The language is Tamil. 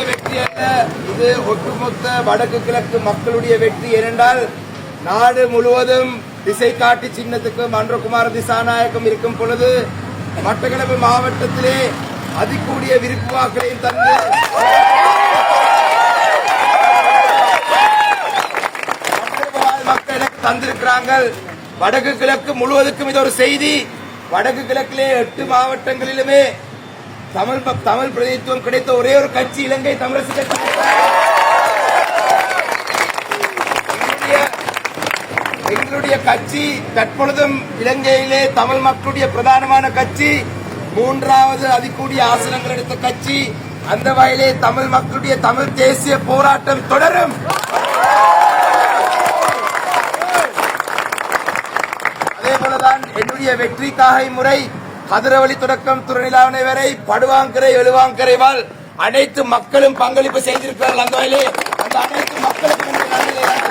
வெற்றி அல்ல, இது ஒட்டுமொத்த வடக்கு கிழக்கு மக்களுடைய வெற்றி. ஏனென்றால் நாடு முழுவதும் திசை காட்டி சின்னத்துக்கு மன்றகுமார திசாநாயகம் இருக்கும் பொழுது மட்டக்களப்பு மாவட்டத்திலே அதிகூடிய விருப்பு வாக்களையும் தந்து மக்கள் எனக்கு தந்திருக்கிறார்கள். வடக்கு கிழக்கு முழுவதுக்கும் இது ஒரு செய்தி. வடக்கு கிழக்கிலே 8 மாவட்டங்களிலுமே தமிழ் பிரதிநிதித்துவம் கிடைத்த ஒரே ஒரு கட்சி இலங்கை தமிழரசு கட்சி. எங்களுடைய கட்சி தற்பொழுதும் இலங்கையிலே தமிழ் மக்களுடைய பிரதானமான கட்சி, 3வது அதிகூடிய ஆசனங்கள் எடுத்த கட்சி. அந்த வகையிலே தமிழ் மக்களுடைய தமிழ் தேசிய போராட்டம் தொடரும். அதேபோலதான் என்னுடைய வெற்றிக்காக இம்முறை கதிரவழி தொடக்கம் துறைநிலாவணை வரை படுவாங்கரை எழுவாங்கரை வாழ் அனைத்து மக்களும் பங்களிப்பு செய்திருக்கிறார்கள். அந்த வகையிலே அந்த அனைத்து மக்களுக்கும் நன்றி.